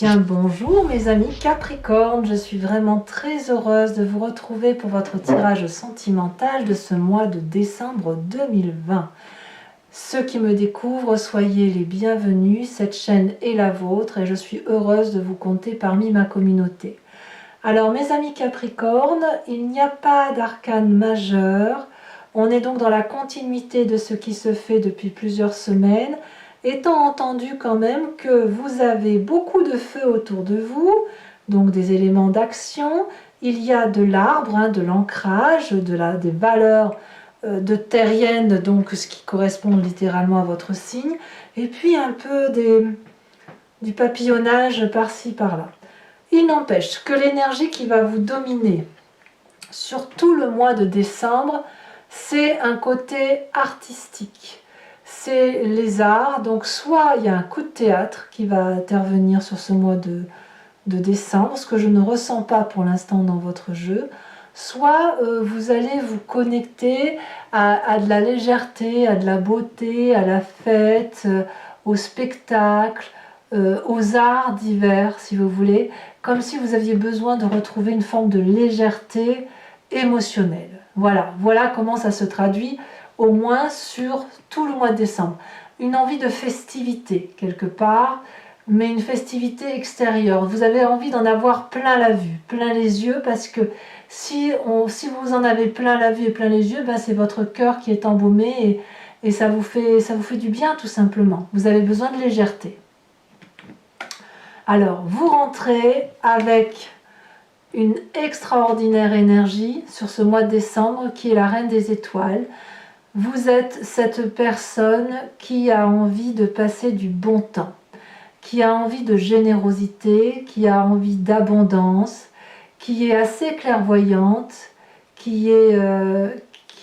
bien bonjour mes amis Capricorne, je suis vraiment très heureuse de vous retrouver pour votre tirage sentimental de ce mois de décembre 2020. Ceux qui me découvrent, soyez les bienvenus, cette chaîne est la vôtre et je suis heureuse de vous compter parmi ma communauté. Alors mes amis Capricorne, il n'y a pas d'arcane majeur, on est donc dans la continuité de ce qui se fait depuis plusieurs semaines, étant entendu quand même que vous avez beaucoup de feu autour de vous, donc des éléments d'action, il y a de l'arbre, de l'ancrage, des valeurs de terriennes, donc ce qui correspond littéralement à votre signe, et puis un peu du papillonnage par-ci par-là. Il n'empêche que l'énergie qui va vous dominer sur tout le mois de décembre, c'est un côté artistique. C'est les arts, donc soit il y a un coup de théâtre qui va intervenir sur ce mois de décembre, ce que je ne ressens pas pour l'instant dans votre jeu, soit vous allez vous connecter à de la légèreté, à de la beauté, à la fête, au spectacle, aux arts divers si vous voulez, comme si vous aviez besoin de retrouver une forme de légèreté émotionnelle. Voilà comment ça se traduit au moins sur tout le mois de décembre. Une envie de festivité quelque part, mais une festivité extérieure. Vous avez envie d'en avoir plein la vue, plein les yeux, parce que si vous en avez plein la vue et plein les yeux, ben c'est votre cœur qui est embaumé et ça vous fait du bien tout simplement. Vous avez besoin de légèreté. Alors, vous rentrez avec une extraordinaire énergie sur ce mois de décembre qui est la reine des étoiles. Vous êtes cette personne qui a envie de passer du bon temps, qui a envie de générosité, qui a envie d'abondance, qui est assez clairvoyante, qui est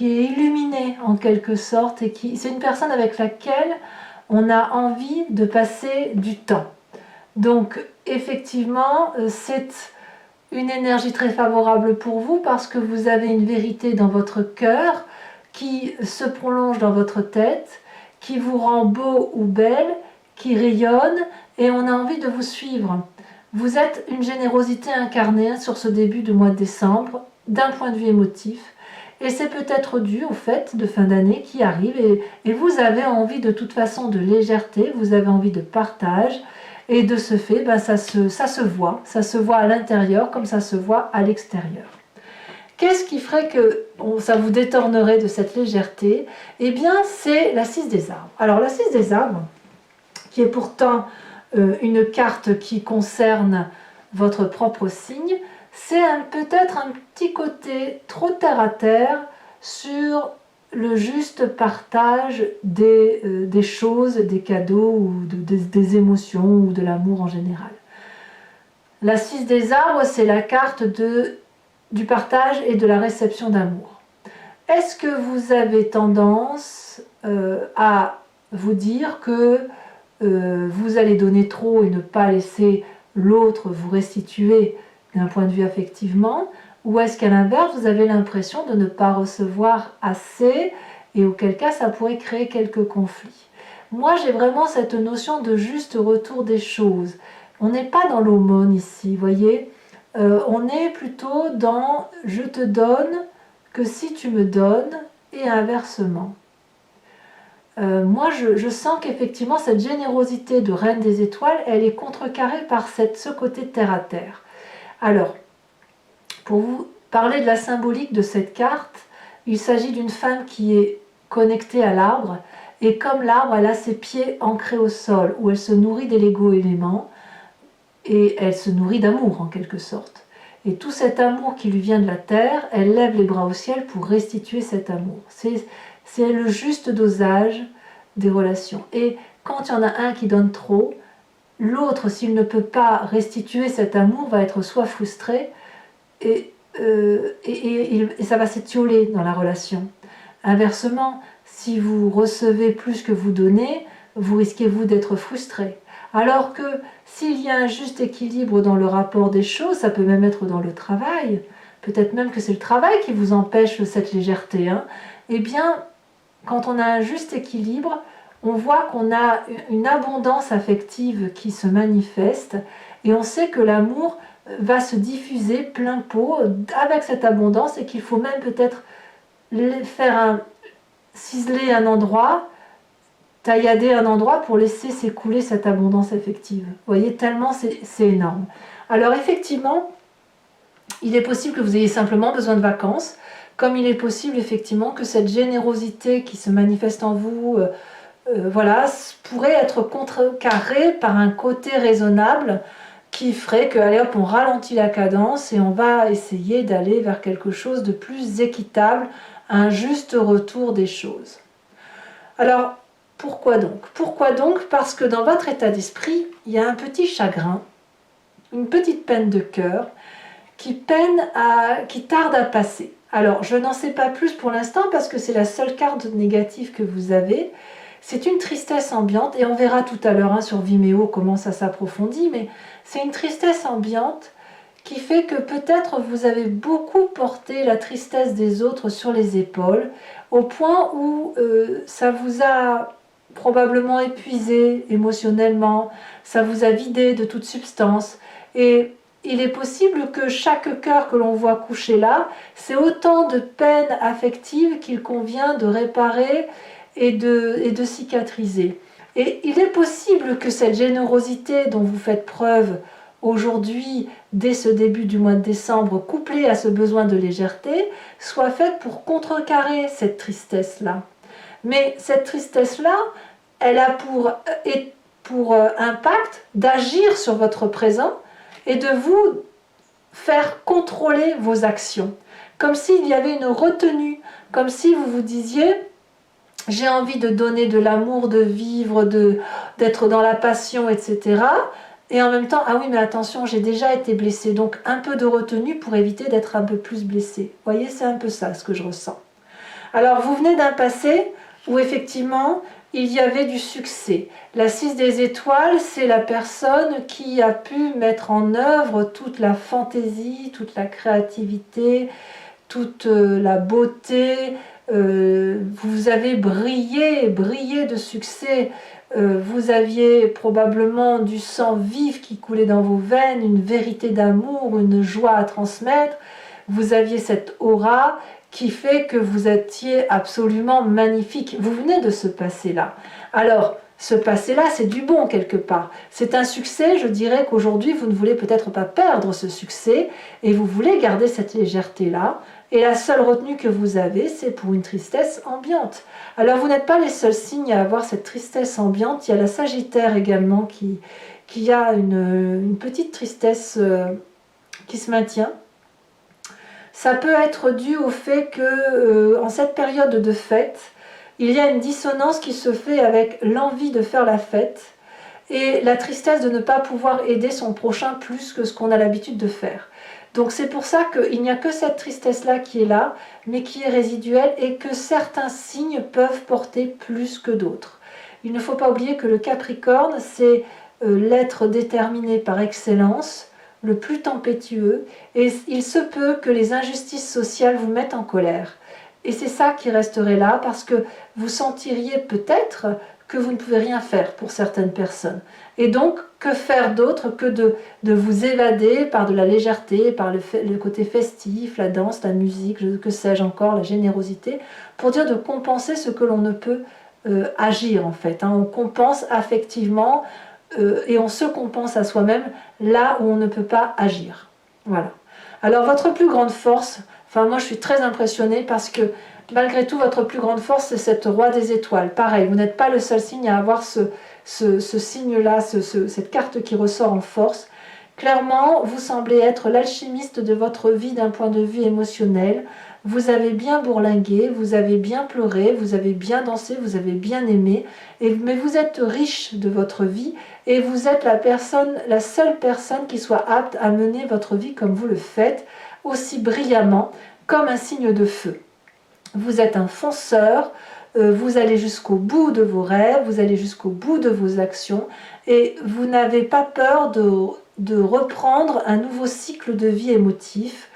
illuminée en quelque sorte, et c'est une personne avec laquelle on a envie de passer du temps. Donc effectivement, c'est une énergie très favorable pour vous parce que vous avez une vérité dans votre cœur qui se prolonge dans votre tête, qui vous rend beau ou belle, qui rayonne et on a envie de vous suivre. Vous êtes une générosité incarnée sur ce début de mois de décembre d'un point de vue émotif et c'est peut-être dû au fait de fin d'année qui arrive et vous avez envie de toute façon de légèreté, vous avez envie de partage. Et de ce fait, ben ça se voit à l'intérieur comme ça se voit à l'extérieur. Qu'est-ce qui ferait que ça vous détournerait de cette légèreté? Eh bien, c'est la 6 des arbres. Alors, la 6 des arbres, qui est pourtant une carte qui concerne votre propre signe, c'est peut-être un petit côté trop terre à terre sur le juste partage des choses, des cadeaux ou des émotions ou de l'amour en général. La 6 des arbres, c'est la carte du partage et de la réception d'amour. Est-ce que vous avez tendance à vous dire que vous allez donner trop et ne pas laisser l'autre vous restituer d'un point de vue affectivement? Ou est-ce qu'à l'inverse, vous avez l'impression de ne pas recevoir assez et auquel cas ça pourrait créer quelques conflits? Moi, j'ai vraiment cette notion de juste retour des choses. On n'est pas dans l'aumône ici, vous voyez. On est plutôt dans « je te donne que si tu me donnes » et inversement. Moi, je sens qu'effectivement, cette générosité de Reine des Étoiles, elle est contrecarrée par ce côté terre à terre. Alors, pour vous parler de la symbolique de cette carte, il s'agit d'une femme qui est connectée à l'arbre et comme l'arbre, elle a ses pieds ancrés au sol où elle se nourrit des Lego éléments et elle se nourrit d'amour en quelque sorte. Et tout cet amour qui lui vient de la terre, elle lève les bras au ciel pour restituer cet amour. C'est le juste dosage des relations. Et quand il y en a un qui donne trop, l'autre, s'il ne peut pas restituer cet amour, va être soit frustré, et ça va s'étioler dans la relation. Inversement, si vous recevez plus que vous donnez, vous risquez d'être frustré. Alors que s'il y a un juste équilibre dans le rapport des choses, ça peut même être dans le travail, peut-être même que c'est le travail qui vous empêche cette légèreté, eh bien, quand on a un juste équilibre, on voit qu'on a une abondance affective qui se manifeste et on sait que l'amour va se diffuser plein pot avec cette abondance et qu'il faut même peut-être ciseler un endroit, taillader un endroit pour laisser s'écouler cette abondance affective. Vous voyez, tellement c'est énorme. Alors effectivement, il est possible que vous ayez simplement besoin de vacances, comme il est possible effectivement que cette générosité qui se manifeste en vous, voilà, pourrait être contrecarrée par un côté raisonnable qui ferait que, allez hop, on ralentit la cadence et on va essayer d'aller vers quelque chose de plus équitable, un juste retour des choses. Alors, pourquoi donc? Pourquoi donc? Parce que dans votre état d'esprit, il y a un petit chagrin, une petite peine de cœur qui tarde à passer. Alors, je n'en sais pas plus pour l'instant parce que c'est la seule carte négative que vous avez. C'est une tristesse ambiante et on verra tout à l'heure sur Vimeo comment ça s'approfondit, mais c'est une tristesse ambiante qui fait que peut-être vous avez beaucoup porté la tristesse des autres sur les épaules au point où ça vous a probablement épuisé émotionnellement, ça vous a vidé de toute substance et il est possible que chaque cœur que l'on voit couché là, c'est autant de peine affective qu'il convient de réparer et de cicatriser. Et il est possible que cette générosité dont vous faites preuve aujourd'hui, dès ce début du mois de décembre, couplée à ce besoin de légèreté, soit faite pour contrecarrer cette tristesse-là. Mais cette tristesse-là, elle a pour impact d'agir sur votre présent et de vous faire contrôler vos actions. Comme s'il y avait une retenue, comme si vous vous disiez « j'ai envie de donner de l'amour, de vivre, d'être dans la passion, etc. » Et en même temps, ah oui, mais attention, j'ai déjà été blessée, donc un peu de retenue pour éviter d'être un peu plus blessée. Vous voyez, c'est un peu ça ce que je ressens. Alors, vous venez d'un passé où effectivement, il y avait du succès. La 6 des étoiles, c'est la personne qui a pu mettre en œuvre toute la fantaisie, toute la créativité, toute la beauté. Vous avez brillé de succès. Vous aviez probablement du sang vif qui coulait dans vos veines, une vérité d'amour, une joie à transmettre. Vous aviez cette aura qui fait que vous étiez absolument magnifique. Vous venez de ce passé-là. Alors, ce passé-là, c'est du bon quelque part. C'est un succès, je dirais qu'aujourd'hui, vous ne voulez peut-être pas perdre ce succès et vous voulez garder cette légèreté-là. Et la seule retenue que vous avez, c'est pour une tristesse ambiante. Alors, vous n'êtes pas les seuls signes à avoir cette tristesse ambiante. Il y a la Sagittaire également qui a une petite tristesse qui se maintient. Ça peut être dû au fait que, en cette période de fête, il y a une dissonance qui se fait avec l'envie de faire la fête et la tristesse de ne pas pouvoir aider son prochain plus que ce qu'on a l'habitude de faire. Donc c'est pour ça qu'il n'y a que cette tristesse-là qui est là, mais qui est résiduelle et que certains signes peuvent porter plus que d'autres. Il ne faut pas oublier que le Capricorne, c'est l'être déterminé par excellence, le plus tempétueux, et il se peut que les injustices sociales vous mettent en colère. Et c'est ça qui resterait là, parce que vous sentiriez peut-être que vous ne pouvez rien faire pour certaines personnes. Et donc, que faire d'autre que de vous évader par de la légèreté, par le côté festif, la danse, la musique, que sais-je encore, la générosité, pour dire de compenser ce que l'on ne peut agir en fait. On compense affectivement et on se compense à soi-même là où on ne peut pas agir. Voilà. Alors, votre plus grande force, moi je suis très impressionnée parce que malgré tout, votre plus grande force, c'est cette roi des étoiles. Pareil, vous n'êtes pas le seul signe à avoir ce signe-là, cette carte qui ressort en force. Clairement, vous semblez être l'alchimiste de votre vie d'un point de vue émotionnel. Vous avez bien bourlingué, vous avez bien pleuré, vous avez bien dansé, vous avez bien aimé, mais vous êtes riche de votre vie et vous êtes la seule personne qui soit apte à mener votre vie comme vous le faites, aussi brillamment, comme un signe de feu. Vous êtes un fonceur, vous allez jusqu'au bout de vos rêves, vous allez jusqu'au bout de vos actions et vous n'avez pas peur de reprendre un nouveau cycle de vie émotif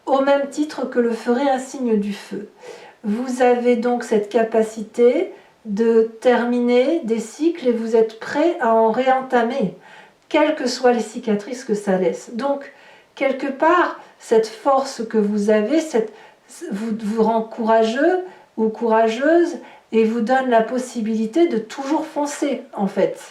au même titre que le ferait un signe du feu. Vous avez donc cette capacité de terminer des cycles et vous êtes prêt à en réentamer. quelles que soient les cicatrices que ça laisse. Donc, quelque part, cette force que vous avez, vous rend courageux ou courageuse et vous donne la possibilité de toujours foncer, en fait.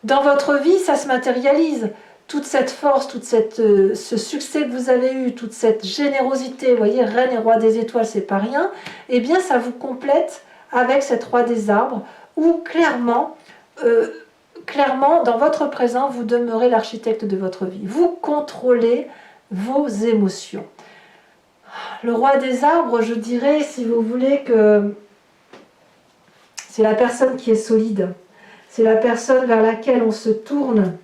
Dans votre vie, ça se matérialise. Toute cette force, ce succès que vous avez eu, toute cette générosité, vous voyez, reine et roi des étoiles, c'est pas rien, eh bien ça vous complète avec cette roi des arbres, où clairement, dans votre présent, vous demeurez l'architecte de votre vie. Vous contrôlez vos émotions. Le roi des arbres, je dirais, si vous voulez, que c'est la personne qui est solide. C'est la personne vers laquelle on se tourne.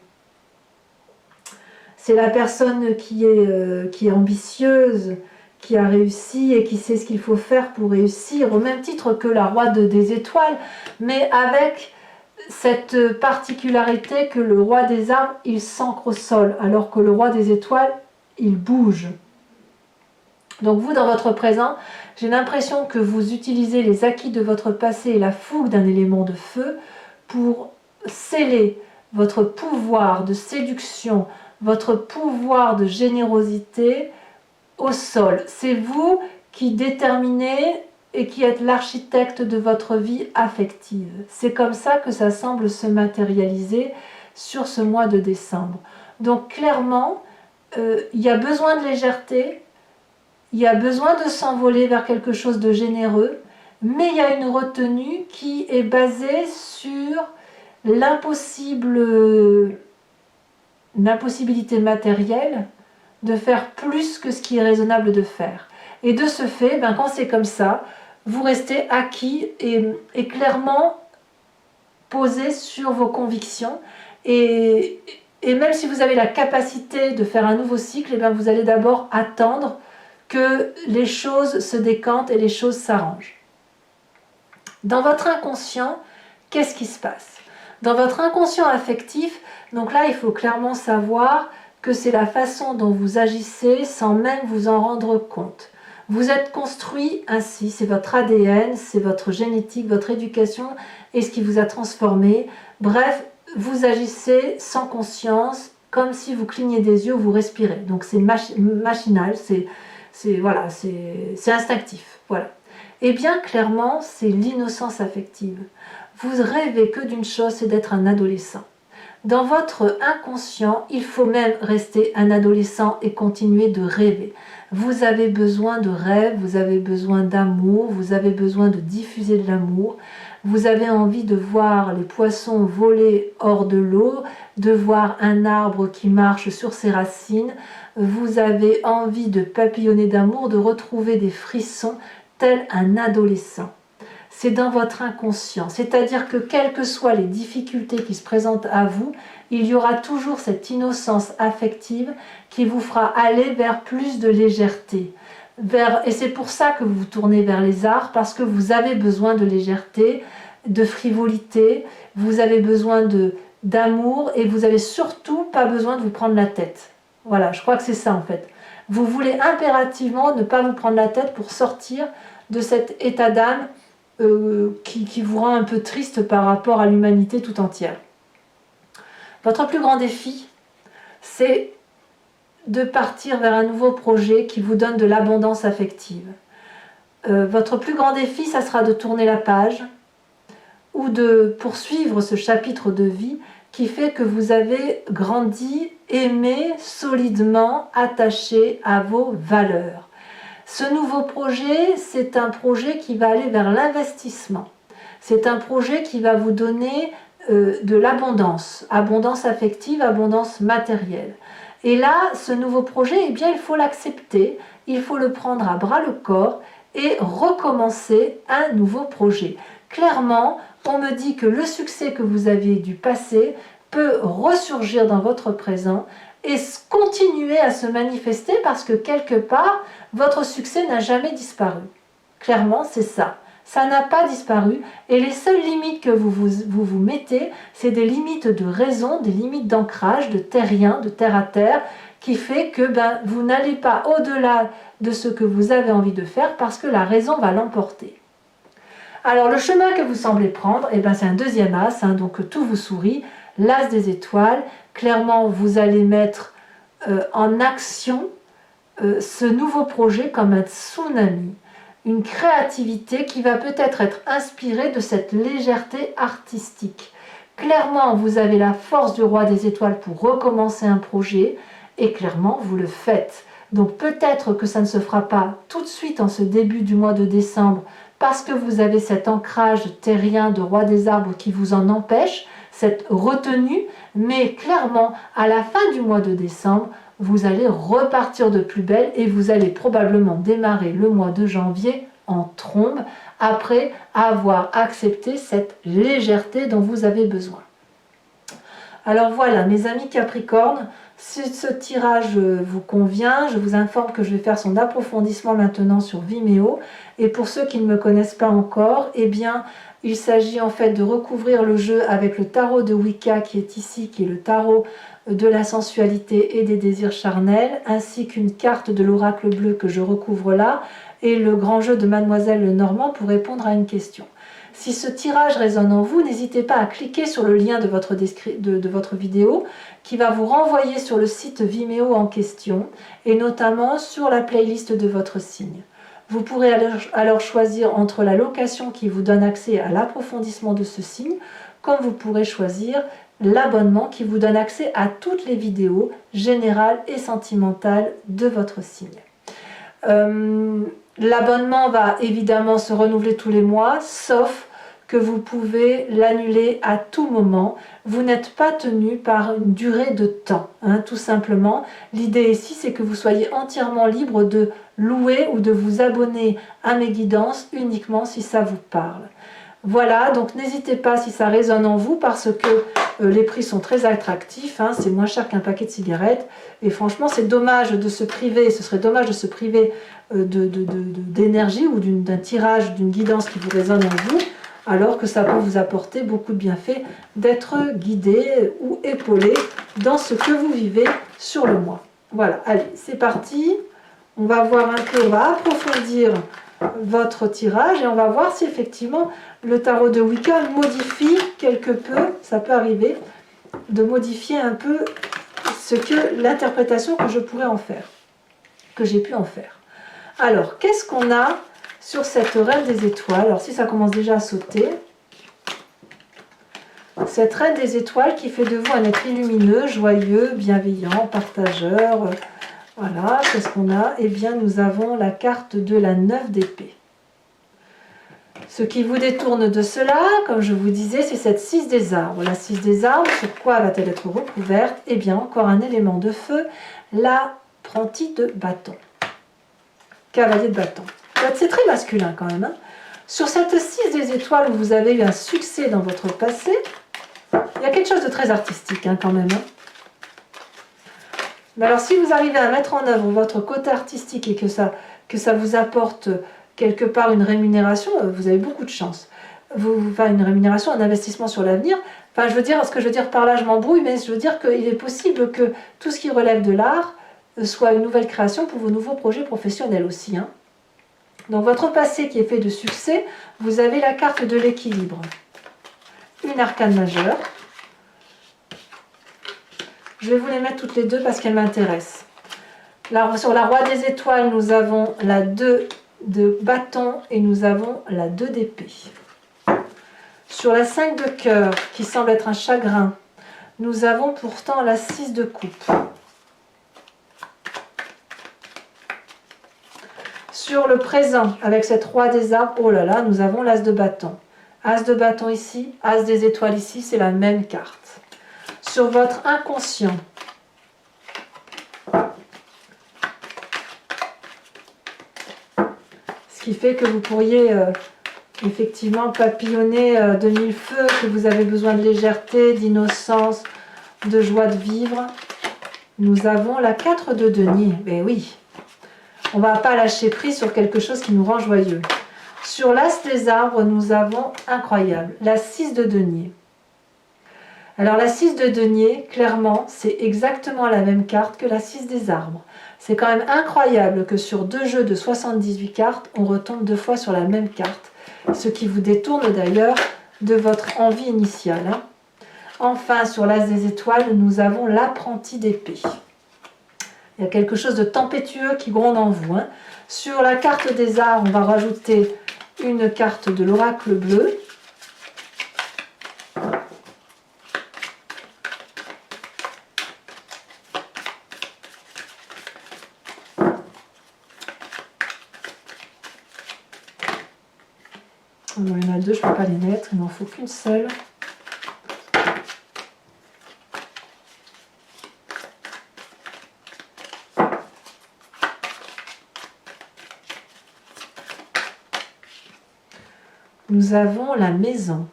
C'est la personne qui est ambitieuse, qui a réussi et qui sait ce qu'il faut faire pour réussir, au même titre que la roi des étoiles, mais avec cette particularité que le roi des arbres, il s'ancre au sol, alors que le roi des étoiles, il bouge. Donc vous, dans votre présent, j'ai l'impression que vous utilisez les acquis de votre passé et la fougue d'un élément de feu pour sceller votre pouvoir de séduction, votre pouvoir de générosité au sol. C'est vous qui déterminez et qui êtes l'architecte de votre vie affective. C'est comme ça que ça semble se matérialiser sur ce mois de décembre. Donc clairement, il y a besoin de légèreté, il y a besoin de s'envoler vers quelque chose de généreux, mais il y a une retenue qui est basée sur l'impossibilité matérielle de faire plus que ce qui est raisonnable de faire. Et de ce fait, quand c'est comme ça, vous restez acquis et clairement posé sur vos convictions. Et même si vous avez la capacité de faire un nouveau cycle, vous allez d'abord attendre que les choses se décantent et les choses s'arrangent. Dans votre inconscient, qu'est-ce qui se passe? Dans votre inconscient affectif, donc là, il faut clairement savoir que c'est la façon dont vous agissez sans même vous en rendre compte. Vous êtes construit ainsi, c'est votre ADN, c'est votre génétique, votre éducation et ce qui vous a transformé. Bref, vous agissez sans conscience, comme si vous cligniez des yeux ou vous respirez. Donc c'est machinal, c'est instinctif. Voilà. Eh bien, clairement, c'est l'innocence affective. Vous rêvez que d'une chose, c'est d'être un adolescent. Dans votre inconscient, il faut même rester un adolescent et continuer de rêver. Vous avez besoin de rêve, vous avez besoin d'amour, vous avez besoin de diffuser de l'amour. Vous avez envie de voir les poissons voler hors de l'eau, de voir un arbre qui marche sur ses racines. Vous avez envie de papillonner d'amour, de retrouver des frissons tel un adolescent. C'est dans votre inconscient, c'est-à-dire que quelles que soient les difficultés qui se présentent à vous, il y aura toujours cette innocence affective qui vous fera aller vers plus de légèreté. Et c'est pour ça que vous vous tournez vers les arts, parce que vous avez besoin de légèreté, de frivolité, vous avez besoin d'amour et vous avez surtout pas besoin de vous prendre la tête. Voilà, je crois que c'est ça en fait. Vous voulez impérativement ne pas vous prendre la tête pour sortir de cet état d'âme qui vous rend un peu triste par rapport à l'humanité tout entière. Votre plus grand défi, c'est de partir vers un nouveau projet qui vous donne de l'abondance affective. Votre plus grand défi, ça sera de tourner la page ou de poursuivre ce chapitre de vie qui fait que vous avez grandi, aimé, solidement attaché à vos valeurs. Ce nouveau projet, c'est un projet qui va aller vers l'investissement. C'est un projet qui va vous donner de l'abondance, abondance affective, abondance matérielle. Et là, ce nouveau projet, eh bien, il faut l'accepter, il faut le prendre à bras le corps et recommencer un nouveau projet. Clairement, on me dit que le succès que vous aviez du passé peut ressurgir dans votre présent et continuer à se manifester parce que quelque part, votre succès n'a jamais disparu. Clairement, c'est ça. Ça n'a pas disparu et les seules limites que vous mettez, c'est des limites de raison, des limites d'ancrage, de terrien, de terre à terre, qui fait que vous n'allez pas au-delà de ce que vous avez envie de faire parce que la raison va l'emporter. Alors le chemin que vous semblez prendre, c'est un deuxième as, donc tout vous sourit. l'As des étoiles. Clairement, vous allez mettre en action ce nouveau projet comme un tsunami. Une créativité qui va peut-être être inspirée de cette légèreté artistique. Clairement, vous avez la force du roi des étoiles pour recommencer un projet et clairement, vous le faites. Donc peut-être que ça ne se fera pas tout de suite en ce début du mois de décembre parce que vous avez cet ancrage terrien de roi des arbres qui vous en empêche, cette retenue, mais clairement, à la fin du mois de décembre, vous allez repartir de plus belle et vous allez probablement démarrer le mois de janvier en trombe après avoir accepté cette légèreté dont vous avez besoin. Alors voilà, mes amis Capricorne, si ce tirage vous convient, je vous informe que je vais faire son approfondissement maintenant sur Vimeo. Et pour ceux qui ne me connaissent pas encore, eh bien, il s'agit en fait de recouvrir le jeu avec le tarot de Wicca qui est ici, qui est le tarot de la sensualité et des désirs charnels, ainsi qu'une carte de l'oracle bleu que je recouvre là, et le grand jeu de Mademoiselle Lenormand pour répondre à une question. Si ce tirage résonne en vous, n'hésitez pas à cliquer sur le lien de votre vidéo qui va vous renvoyer sur le site Vimeo en question et notamment sur la playlist de votre signe. Vous pourrez alors choisir entre la location qui vous donne accès à l'approfondissement de ce signe, comme vous pourrez choisir l'abonnement qui vous donne accès à toutes les vidéos générales et sentimentales de votre signe. L'abonnement va évidemment se renouveler tous les mois, sauf que vous pouvez l'annuler à tout moment. Vous n'êtes pas tenu par une durée de temps, tout simplement. L'idée ici, c'est que vous soyez entièrement libre de louer ou de vous abonner à mes guidances uniquement si ça vous parle. Voilà, donc n'hésitez pas si ça résonne en vous parce que les prix sont très attractifs, c'est moins cher qu'un paquet de cigarettes et franchement c'est dommage de se priver, ce serait dommage de se priver d'énergie ou d'un tirage, d'une guidance qui vous résonne en vous alors que ça peut vous apporter beaucoup de bienfaits d'être guidé ou épaulé dans ce que vous vivez sur le mois. Voilà, allez, c'est parti, on va voir un peu, on va approfondir votre tirage et on va voir si effectivement le tarot de Wicca modifie quelque peu, ça peut arriver, de modifier un peu l'interprétation que je pourrais en faire, que j'ai pu en faire. Alors, qu'est-ce qu'on a sur cette reine des étoiles? Alors, si ça commence déjà à sauter, cette reine des étoiles qui fait de vous un être lumineux, joyeux, bienveillant, partageur. Voilà, qu'est-ce qu'on a? Eh bien, nous avons la carte de la 9 d'épée. Ce qui vous détourne de cela, comme je vous disais, c'est cette 6 des arbres. La 6 des arbres, sur quoi va-t-elle être recouverte? Eh bien, encore un élément de feu, l'apprenti de bâton. Cavalier de bâton. C'est très masculin quand même. Sur cette 6 des étoiles où vous avez eu un succès dans votre passé, il y a quelque chose de très artistique quand même. Mais alors si vous arrivez à mettre en œuvre votre côté artistique et que ça vous apporte quelque part une rémunération, vous avez beaucoup de chance. Une rémunération, un investissement sur l'avenir. Enfin, ce que je veux dire par là, je m'embrouille, mais je veux dire qu'il est possible que tout ce qui relève de l'art soit une nouvelle création pour vos nouveaux projets professionnels aussi. Dans votre passé qui est fait de succès, vous avez la carte de l'équilibre. Une arcane majeure. Je vais vous les mettre toutes les deux parce qu'elles m'intéressent. Sur la roi des étoiles, nous avons la 2 de bâton et nous avons la 2 d'épée. Sur la 5 de cœur, qui semble être un chagrin, nous avons pourtant la 6 de coupe. Sur le présent, avec cette roi des arbres, oh là là, nous avons l'as de bâton. As de bâton ici, as des étoiles ici, c'est la même carte. Sur votre inconscient, ce qui fait que vous pourriez effectivement papillonner de mille feux, que vous avez besoin de légèreté, d'innocence, de joie de vivre. Nous avons la 4 de denier. Ben oui, on ne va pas lâcher prise sur quelque chose qui nous rend joyeux. Sur l'as des arbres, nous avons, incroyable, la 6 de denier. Alors la 6 de denier, clairement, c'est exactement la même carte que la 6 des arbres. C'est quand même incroyable que sur 2 jeux de 78 cartes, on retombe 2 fois sur la même carte. Ce qui vous détourne d'ailleurs de votre envie initiale. Enfin, sur l'as des étoiles, nous avons l'apprenti d'épée. Il y a quelque chose de tempétueux qui gronde en vous. Hein. Sur la carte des arts, on va rajouter une carte de l'oracle bleu. Bon, il y en a deux, je ne peux pas les mettre, il n'en faut qu'une seule. Nous avons la maison.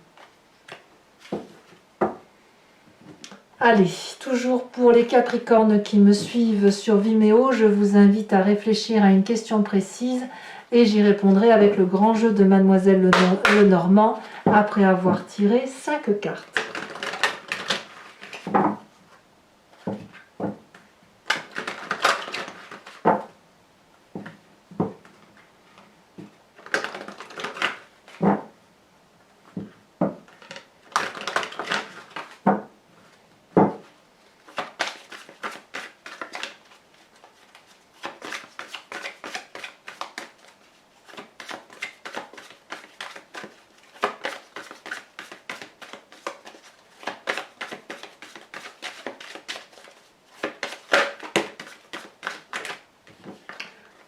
Allez, toujours pour les Capricornes qui me suivent sur Vimeo, je vous invite à réfléchir à une question précise et j'y répondrai avec le grand jeu de Mademoiselle Lenormand après avoir tiré 5 cartes.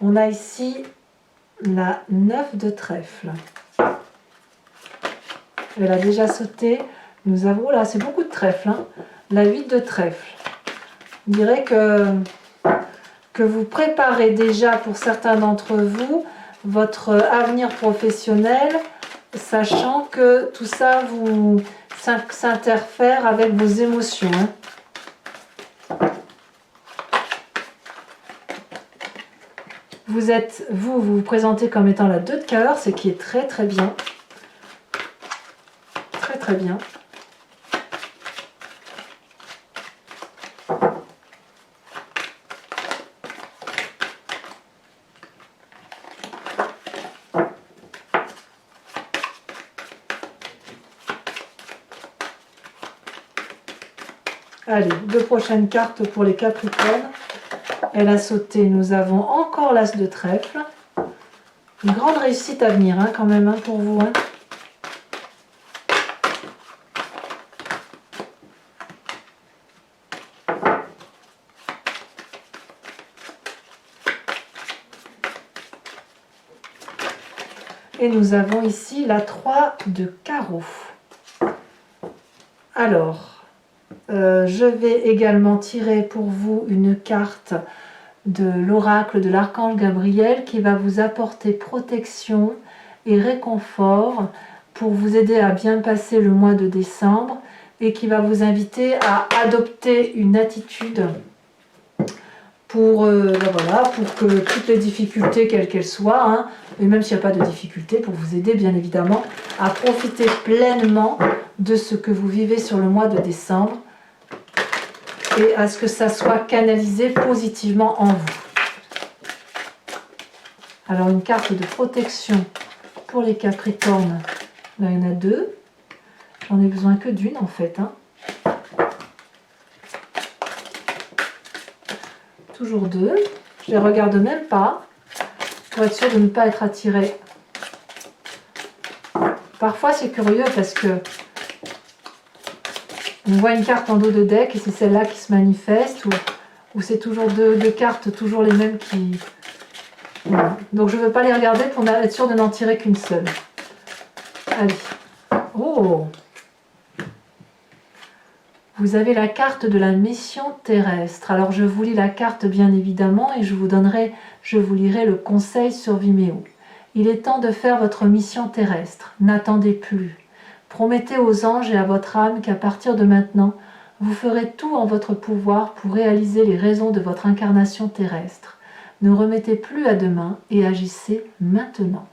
On a ici la 9 de trèfle. Elle a déjà sauté. Nous avons, là c'est beaucoup de trèfle, hein, la 8 de trèfle. On dirait que vous préparez déjà pour certains d'entre vous votre avenir professionnel, sachant que tout ça vous s'interfère avec vos émotions. Hein. Vous vous présentez comme étant la 2 de cœur, ce qui est très très bien. Très très bien. Allez, 2 prochaines cartes pour les Capricornes. Elle a sauté, nous avons encore l'as de trèfle. Une grande réussite à venir, hein, quand même, hein, pour vous. Hein. Et nous avons ici la 3 de carreau. Alors, je vais également tirer pour vous une carte de l'oracle de l'archange Gabriel qui va vous apporter protection et réconfort pour vous aider à bien passer le mois de décembre et qui va vous inviter à adopter une attitude pour, voilà, pour que toutes les difficultés, quelles qu'elles soient, hein, et même s'il n'y a pas de difficultés, pour vous aider bien évidemment à profiter pleinement de ce que vous vivez sur le mois de décembre et à ce que ça soit canalisé positivement en vous. Alors une carte de protection pour les Capricornes, là il y en a 2, j'en ai besoin que d'une en fait. Hein. Toujours 2, je les regarde même pas pour être sûr de ne pas être attiré. Parfois c'est curieux parce que on voit une carte en dos de deck et c'est celle-là qui se manifeste ou c'est toujours deux cartes, toujours les mêmes qui... Voilà. Donc je ne veux pas les regarder pour être sûr de n'en tirer qu'une seule. Allez. Oh! Vous avez la carte de la mission terrestre. Alors je vous lis la carte bien évidemment et je vous lirai le conseil sur Vimeo. Il est temps de faire votre mission terrestre. N'attendez plus. Promettez aux anges et à votre âme qu'à partir de maintenant, vous ferez tout en votre pouvoir pour réaliser les raisons de votre incarnation terrestre. Ne remettez plus à demain et agissez maintenant.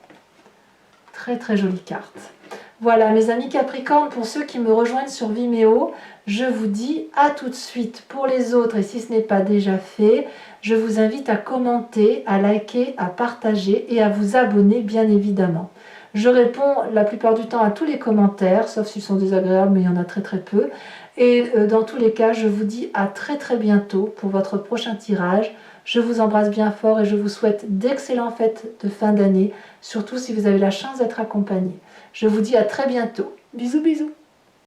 Très très jolie carte. Voilà mes amis Capricorne, pour ceux qui me rejoignent sur Vimeo, je vous dis à tout de suite. Pour les autres, et si ce n'est pas déjà fait, je vous invite à commenter, à liker, à partager et à vous abonner bien évidemment. Je réponds la plupart du temps à tous les commentaires, sauf s'ils sont désagréables, mais il y en a très très peu. Et dans tous les cas, je vous dis à très très bientôt pour votre prochain tirage. Je vous embrasse bien fort et je vous souhaite d'excellentes fêtes de fin d'année, surtout si vous avez la chance d'être accompagné. Je vous dis à très bientôt. Bisous bisous.